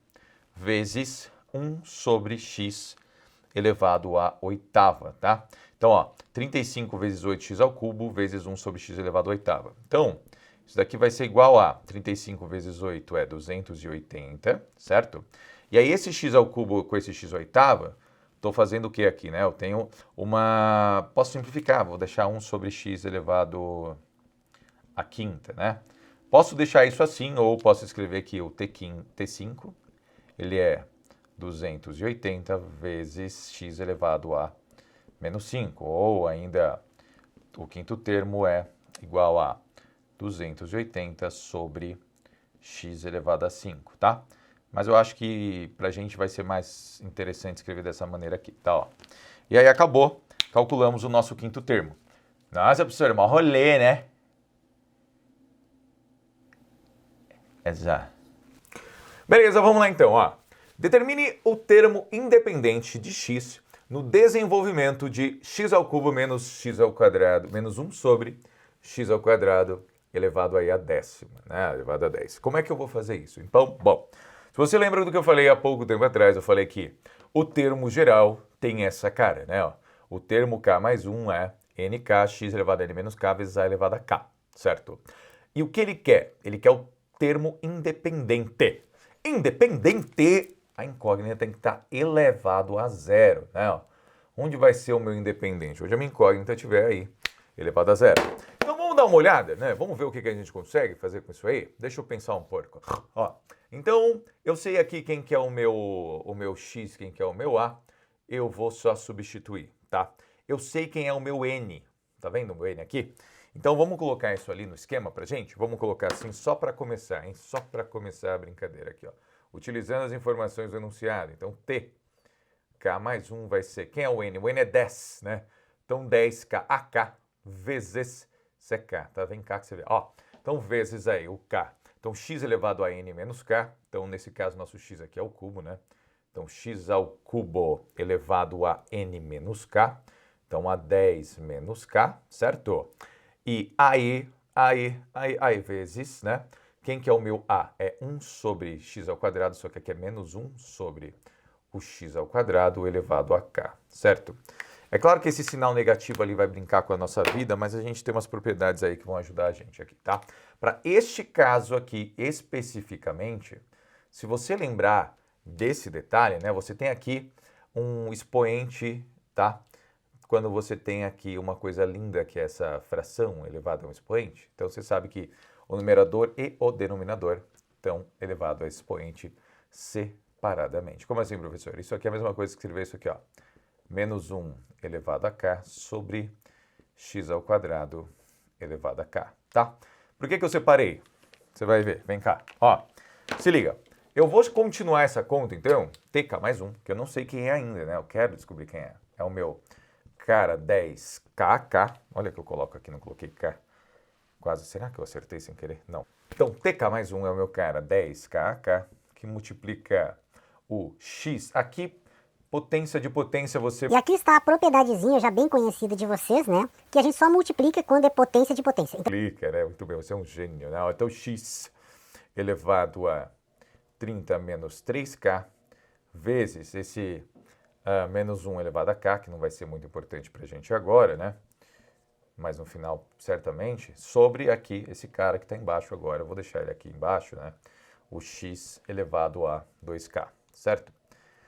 vezes 1 sobre x elevado à oitava, tá? Então, ó, 35 vezes 8x ao cubo vezes 1 sobre x elevado à oitava. Então, isso daqui vai ser igual a 35 vezes 8 é 280, certo? E aí esse x ao cubo com esse x oitava, estou fazendo o que aqui, né? Eu tenho uma... Posso simplificar, vou deixar 1 sobre x elevado à quinta, né? Posso deixar isso assim, ou posso escrever que o T5, ele é 280 vezes x elevado a menos 5, ou ainda o quinto termo é igual a 280 sobre x elevado a 5, tá? Mas eu acho que pra gente vai ser mais interessante escrever dessa maneira aqui, tá? Ó. E aí acabou, calculamos o nosso quinto termo. Nossa, professor, mó rolê, né? Exato. Beleza, vamos lá então, ó. Determine o termo independente de x no desenvolvimento de x ao cubo menos x ao quadrado, menos 1 sobre x ao quadrado elevado aí a décima, né? Elevado a 10. Como é que eu vou fazer isso? Então, bom, se você lembra do que eu falei há pouco tempo atrás, eu falei que o termo geral tem essa cara, né? Ó, o termo k mais 1 é nk, x elevado a n menos k vezes a elevado a k, certo? E o que ele quer? Ele quer o termo independente. Independente, a incógnita tem que estar elevado a zero, né? Ó, onde vai ser o meu independente? Hoje a minha incógnita estiver aí, elevado a zero. Então vamos dar uma olhada, né? Vamos ver o que a gente consegue fazer com isso aí? Deixa eu pensar um pouco. Ó, então, eu sei aqui quem que é o meu x, quem que é o meu a. Eu vou só substituir, tá? Eu sei quem é o meu n. Tá vendo o meu n aqui? Então vamos colocar isso ali no esquema pra gente? Vamos colocar assim só para começar, hein? Só para começar a brincadeira aqui, ó. Utilizando as informações do enunciado. Então, T, K mais 1 vai ser... Quem é o N? O N é 10, né? Então, 10K, AK, vezes CK. Tá? Vem cá que você vê. Ó, então, vezes aí o K. Então, x elevado a N menos K. Então, nesse caso, nosso x aqui é o cubo, né? Então, x ao cubo elevado a N menos K. Então, a 10 menos K, certo? E aí, vezes, né? Quem que é o meu A? É 1 sobre x ao quadrado, só que aqui é menos 1 sobre o x ao quadrado elevado a k, certo? É claro que esse sinal negativo ali vai brincar com a nossa vida, mas a gente tem umas propriedades aí que vão ajudar a gente aqui, tá? Para este caso aqui especificamente, se você lembrar desse detalhe, né? Você tem aqui um expoente, tá? Quando você tem aqui uma coisa linda que é essa fração elevada a um expoente, então você sabe que o numerador e o denominador estão elevados a expoente separadamente. Como assim, professor? Isso aqui é a mesma coisa que escrever isso aqui, ó. Menos 1 elevado a k sobre x ao quadrado elevado a k, tá? Por que eu separei? Você vai ver, vem cá. Ó, se liga. Eu vou continuar essa conta, então, tk mais 1, que eu não sei quem é ainda, né? Eu quero descobrir quem é. É o meu cara 10kk. Olha que eu coloco aqui, não coloquei k. Quase, será que eu acertei sem querer? Não. Então, tk mais 1 é o meu cara 10kk, que multiplica o x aqui. Potência de potência você... E aqui está a propriedadezinha já bem conhecida de vocês, né? Que a gente só multiplica quando é potência de potência. Então... Multiplica, né? Muito bem, você é um gênio, né? Então, x elevado a 30 menos 3k vezes esse menos 1 elevado a k, que não vai ser muito importante para a gente agora, né? Mas no final, certamente, sobre aqui, esse cara que está embaixo agora, eu vou deixar ele aqui embaixo, né? O x elevado a 2k, certo?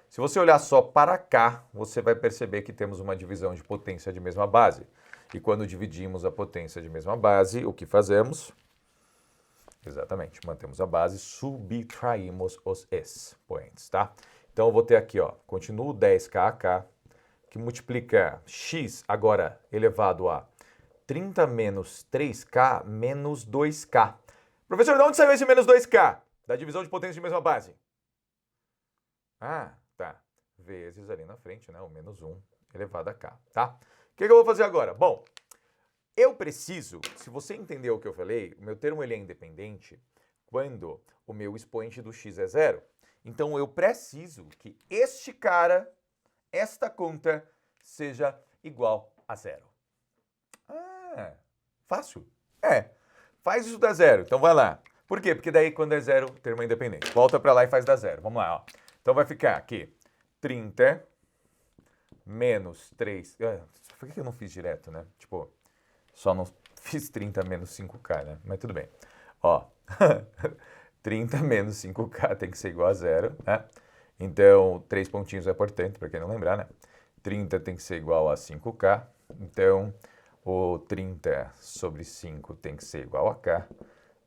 Se você olhar só para cá, você vai perceber que temos uma divisão de potência de mesma base. E quando dividimos a potência de mesma base, o que fazemos? Exatamente, mantemos a base, subtraímos os expoentes, tá? Então eu vou ter aqui, ó, continuo 10kk, que multiplica x agora elevado a 30 menos 3k menos 2k. Professor, de onde saiu esse menos 2k? Da divisão de potência de mesma base. Ah, tá. Vezes ali na frente, né? O menos 1 elevado a k, tá? O que eu vou fazer agora? Bom, eu preciso, se você entendeu o que eu falei, o meu termo ele é independente quando o meu expoente do x é 0. Então eu preciso que este cara, esta conta, seja igual a 0. Ah, fácil. É, faz isso dar 0. Então vai lá. Por quê? Porque daí quando é 0, o termo é independente. Volta para lá e faz dar 0. Vamos lá, ó. Então vai ficar aqui 30 menos 3. Por que eu não fiz direto, né? Tipo, só não fiz 30 menos 5k, né? Mas tudo bem. Ó, 30 menos 5k tem que ser igual a 0, né? Então, 3 pontinhos é importante, para quem não lembrar, né? 30 tem que ser igual a 5k. Então, o 30 sobre 5 tem que ser igual a k.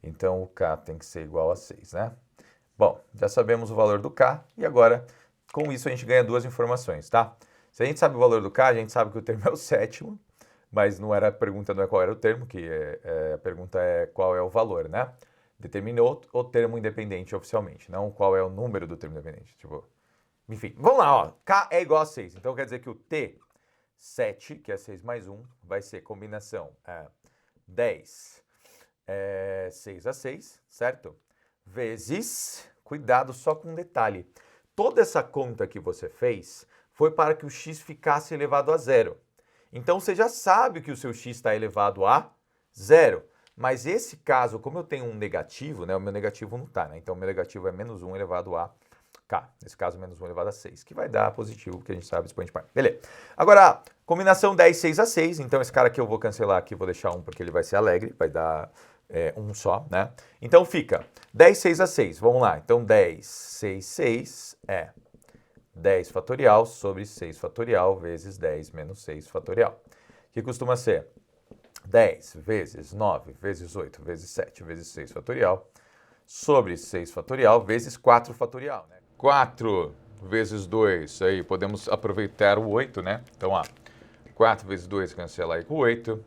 Então, o k tem que ser igual a 6, né? Bom, já sabemos o valor do k e agora, com isso, a gente ganha duas informações, tá? Se a gente sabe o valor do k, a gente sabe que o termo é o sétimo, mas não era a pergunta, não é qual era o termo, a pergunta é qual é o valor, né? Determinou o termo independente oficialmente, não qual é o número do termo independente. Tipo, enfim, vamos lá, ó. K é igual a 6, então quer dizer que o T7, que é 6 mais 1, vai ser combinação 10, 6 a 6, certo? Vezes, cuidado só com um detalhe, toda essa conta que você fez foi para que o x ficasse elevado a 0. Então você já sabe que o seu x está elevado a 0. Mas esse caso, como eu tenho um negativo, né, o meu negativo não está, né? Então o meu negativo é menos 1 elevado a k. Nesse caso, menos 1 elevado a 6, que vai dar positivo, porque a gente sabe expoente par. Beleza. Agora, combinação 10, 6 a 6. Então esse cara aqui eu vou cancelar aqui, vou deixar 1 porque ele vai ser alegre, vai dar 1 só, né? Então fica 10, 6 a 6. Vamos lá. Então 10, 6, 6 é 10 fatorial sobre 6 fatorial vezes 10 menos 6 fatorial. Que costuma ser 10 vezes 9 vezes 8 vezes 7 vezes 6 fatorial sobre 6 fatorial vezes 4 fatorial, né? 4 vezes 2, aí podemos aproveitar o 8, né? Então, ó, 4 vezes 2 cancela aí com 8.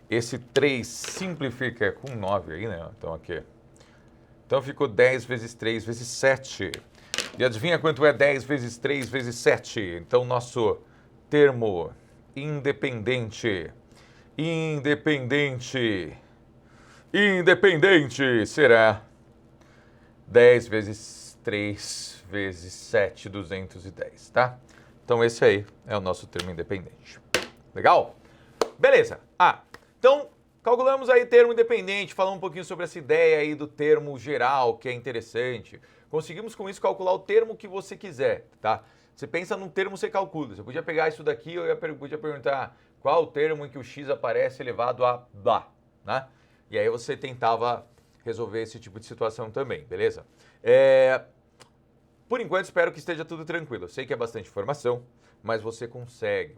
Esse 3 simplifica com 9 aí, né? Então, aqui. Então, ficou 10 vezes 3 vezes 7. E adivinha quanto é 10 vezes 3 vezes 7? Então, nosso termo independente será 10 vezes 3 vezes 7, 210, tá? Então, esse aí é o nosso termo independente. Legal? Beleza. Então, calculamos aí termo independente, falamos um pouquinho sobre essa ideia aí do termo geral, que é interessante. Conseguimos com isso calcular o termo que você quiser, tá? Você pensa num termo, você calcula. Você podia pegar isso daqui, podia perguntar qual o termo em que o x aparece elevado a blá, né? E aí você tentava resolver esse tipo de situação também, beleza? Por enquanto, espero que esteja tudo tranquilo. Eu sei que é bastante informação, mas você consegue,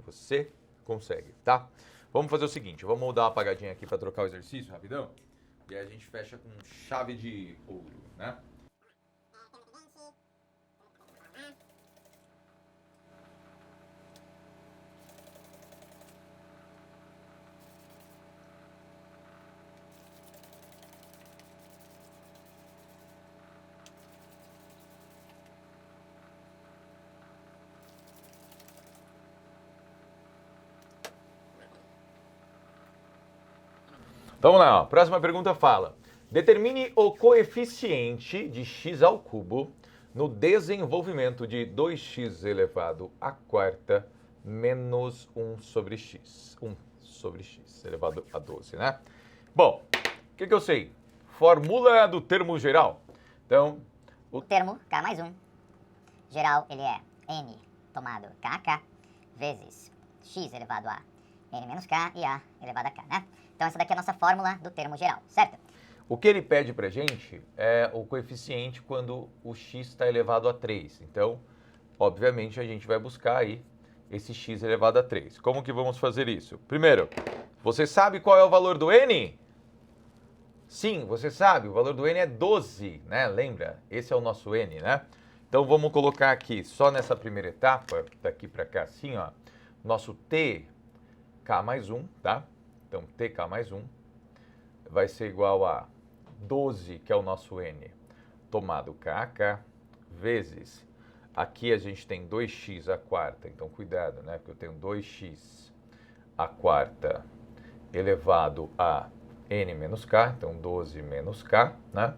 tá? Vamos fazer o seguinte, vamos dar uma apagadinha aqui para trocar o exercício rapidão. E aí a gente fecha com chave de ouro, né? Então, vamos lá, ó. Próxima pergunta fala: determine o coeficiente de x ao cubo no desenvolvimento de 2x elevado à quarta menos 1 sobre x. 1 sobre x elevado a 12, né? Bom, o que eu sei? Fórmula do termo geral. Então, O termo k mais 1, geral, ele é n tomado k vezes x elevado a n menos k e a elevado a k, né? Então essa daqui é a nossa fórmula do termo geral, certo? o que ele pede pra gente é o coeficiente quando o x está elevado a 3. Então, obviamente, a gente vai buscar aí esse x elevado a 3. Como que vamos fazer isso? Primeiro, você sabe qual é o valor do n? Sim, você sabe, o valor do n é 12, né? Lembra? Esse é o nosso n, né? Então vamos colocar aqui, só nessa primeira etapa, daqui para cá assim, ó, nosso tk mais 1, tá? Então tk mais 1 vai ser igual a 12, que é o nosso n, tomado kk, vezes, aqui a gente tem 2x à quarta, então cuidado, né? Porque eu tenho 2x à quarta elevado a n menos k, então 12 menos k, né?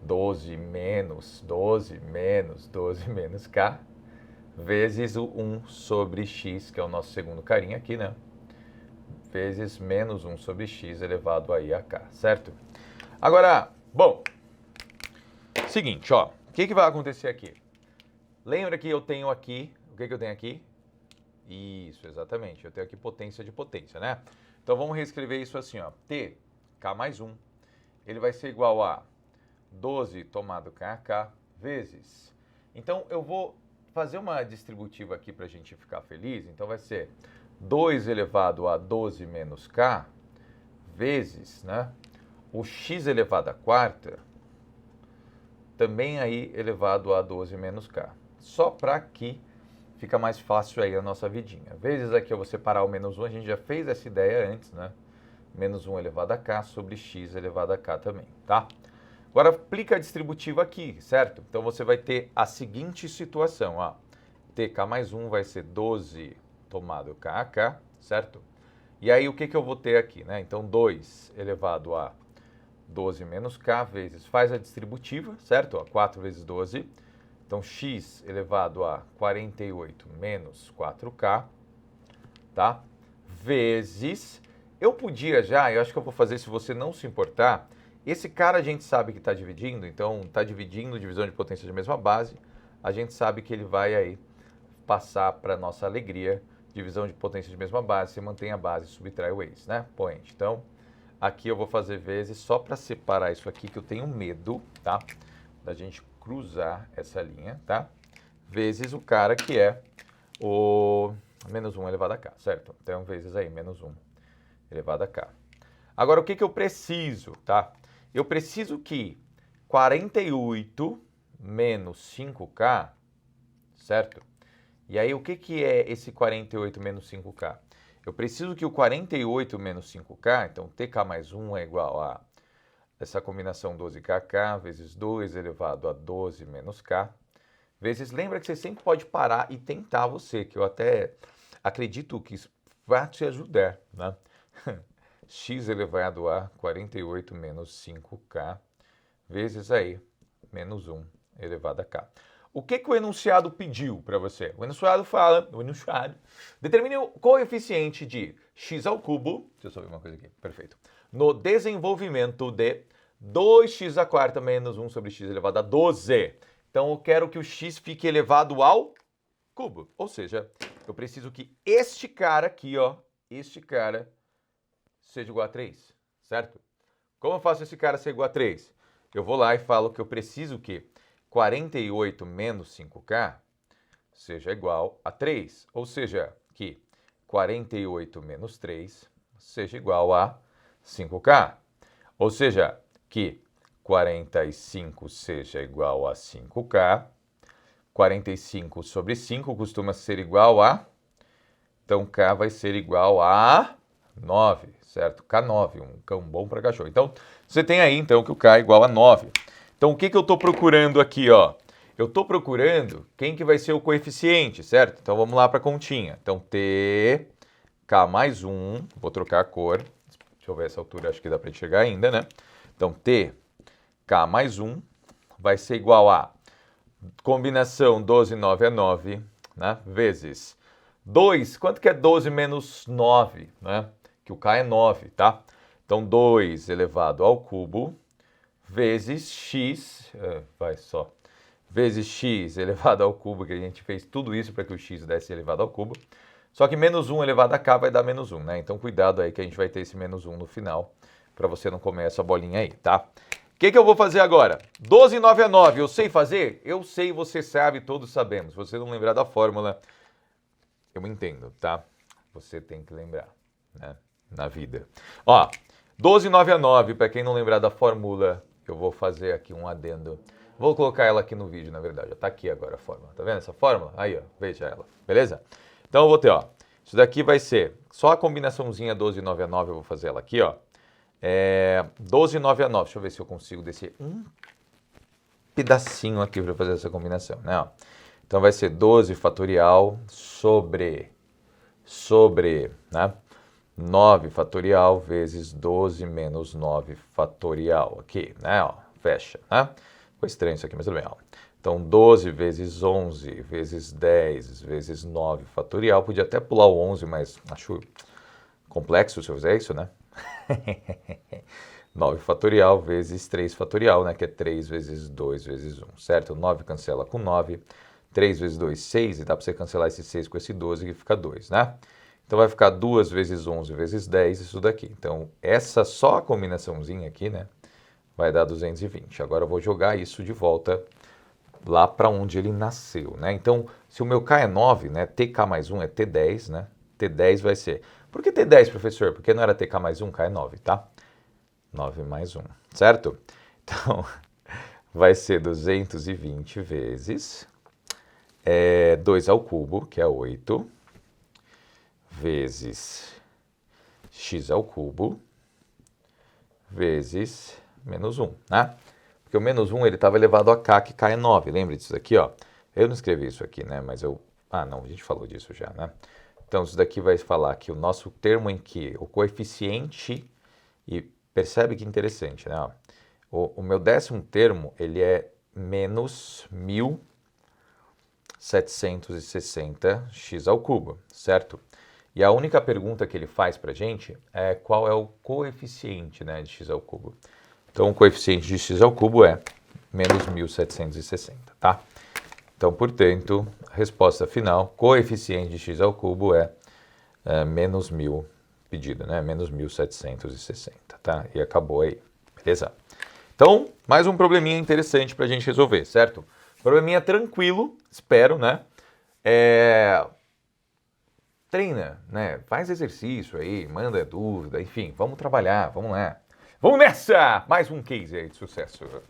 12 menos 12 menos 12 menos k, vezes o 1 sobre x, que é o nosso segundo carinha aqui, né? Vezes menos 1 sobre x elevado aí a k, certo? Agora, bom, seguinte, ó, o que vai acontecer aqui? Lembra que eu tenho aqui, o que eu tenho aqui? Isso, exatamente, eu tenho aqui potência de potência, né? Então vamos reescrever isso assim, ó, t, k mais 1, ele vai ser igual a 12 tomado kk vezes. Então eu vou fazer uma distributiva aqui para a gente ficar feliz, então vai ser 2 elevado a 12 menos k vezes, né, o x elevado à quarta, também aí elevado a 12 menos k. Só para que fica mais fácil aí a nossa vidinha. Vezes aqui eu vou separar o menos 1, a gente já fez essa ideia antes, né? Menos 1 elevado a k sobre x elevado a k também, tá? Agora aplica a distributiva aqui, certo? Então você vai ter a seguinte situação, ó. tk mais 1 vai ser 12 tomado kk, certo? E aí o que eu vou ter aqui, né? Então 2 elevado a 12 menos k vezes, faz a distributiva, certo? Ó, 4 vezes 12. Então, x elevado a 48 menos 4k, tá? Vezes, eu podia já, eu acho que eu vou fazer se você não se importar, esse cara a gente sabe que está dividindo, então está dividindo divisão de potência de mesma base, a gente sabe que ele vai aí passar para nossa alegria, divisão de potência de mesma base, você mantém a base, subtrai o ex, né? Point. Então, aqui eu vou fazer vezes só para separar isso aqui, que eu tenho medo, tá? Da gente cruzar essa linha, tá? Vezes o cara que é o menos 1 elevado a k, certo? Então, vezes aí, menos 1 elevado a k. Agora, o que eu preciso, tá? Eu preciso que 48 menos 5k, certo? E aí, o que é esse 48 menos 5k? Eu preciso que o 48 menos 5k, então tk mais 1 é igual a essa combinação 12kk vezes 2 elevado a 12 menos k, vezes, lembra que você sempre pode parar e tentar você, que eu até acredito que isso vai te ajudar, né? X elevado a 48 menos 5k, vezes aí, menos 1 elevado a k. O que o enunciado pediu para você? O enunciado fala, determine o coeficiente de x ao cubo, deixa eu só ver uma coisa aqui, perfeito, no desenvolvimento de 2x à quarta menos 1 sobre x elevado a 12. Então, eu quero que o x fique elevado ao cubo. Ou seja, eu preciso que este cara aqui, ó, este cara, seja igual a 3, certo? Como eu faço esse cara ser igual a 3? Eu vou lá e falo que eu preciso que 48 menos 5k seja igual a 3. Ou seja, que 48 menos 3 seja igual a 5k. Ou seja, que 45 seja igual a 5k. 45 sobre 5 costuma ser igual a... Então, k vai ser igual a 9, certo? K9, um cão bom para cachorro. Então, você tem aí, então, que o k é igual a 9. Então, o que eu estou procurando aqui, ó? Eu estou procurando quem que vai ser o coeficiente, certo? Então, vamos lá para a continha. Então, t, k mais 1, vou trocar a cor, Deixa eu ver essa altura, acho que dá para enxergar ainda, né? Então, tk mais 1 vai ser igual a combinação 12, 9 é 9, né? Vezes 2, quanto que é 12 menos 9, né? Que o k é 9, tá? Então, 2 elevado ao cubo vezes x, vezes x elevado ao cubo, que a gente fez tudo isso para que o x desse elevado ao cubo. Só que menos 1 elevado a k vai dar menos 1, né? Então, cuidado aí que a gente vai ter esse menos 1 no final, para você não comer essa bolinha aí, tá? O que eu vou fazer agora? 12 e 9 é 9, eu sei fazer? Eu sei, você sabe, todos sabemos. Se você não lembrar da fórmula, eu entendo, tá? Você tem que lembrar, né? Na vida. Ó, 12 e 9 é 9, para quem não lembrar da fórmula, eu vou fazer aqui um adendo. Vou colocar ela aqui no vídeo, na verdade. Já tá aqui agora a fórmula. Tá vendo essa fórmula? Aí, ó, veja ela. Beleza? Então eu vou ter, ó. Isso daqui vai ser só a combinaçãozinha 12 e 9 é 9, eu vou fazer ela aqui, ó. 12 e 9 é 9. Deixa eu ver se eu consigo descer um pedacinho aqui para fazer essa combinação, né? Ó. Então vai ser 12 fatorial sobre, né? 9 fatorial vezes 12 menos 9 fatorial aqui, né? Ó, fecha, né? Ficou estranho isso aqui, mas tudo bem, ó. Então, 12 vezes 11 vezes 10 vezes 9 fatorial. Podia até pular o 11, mas acho complexo se eu fizer isso, né? 9 fatorial vezes 3 fatorial, né? Que é 3 vezes 2 vezes 1, certo? 9 cancela com 9. 3 vezes 2, 6. E dá para você cancelar esse 6 com esse 12 que fica 2, né? Então, vai ficar 2 vezes 11 vezes 10, isso daqui. Então, essa só a combinaçãozinha aqui, né? Vai dar 220. Agora, eu vou jogar isso de volta lá para onde ele nasceu, né? Então, se o meu K é 9, né? TK mais 1 é T10, né? T10 vai ser... Por que T10, professor? Porque não era TK mais 1, K é 9, tá? 9 mais 1, certo? Então, vai ser 220 vezes 2 ao cubo, que é 8, vezes x ao cubo, vezes menos 1, né? Porque o menos 1 ele estava elevado a k, que k é 9. Lembra disso daqui, ó? Eu não escrevi isso aqui, né? Mas eu... Ah, não, a gente falou disso já, né? Então, isso daqui vai falar que o nosso termo em que o coeficiente... E percebe que interessante, né? O meu 10º termo, ele é menos 1760 x ao cubo, certo? E a única pergunta que ele faz pra gente é qual é o coeficiente, né, de x ao cubo. Então, o coeficiente de x ao cubo é menos 1760, tá? Então, portanto, a resposta final, coeficiente de x ao cubo é menos 1000 pedido, né? Menos 1760, tá? E acabou aí, beleza? Então, mais um probleminha interessante pra gente resolver, certo? Probleminha tranquilo, espero, né? Treina, né? Faz exercício aí, manda dúvida, enfim, vamos trabalhar, vamos lá. Vamos nessa! Mais um case aí de sucesso.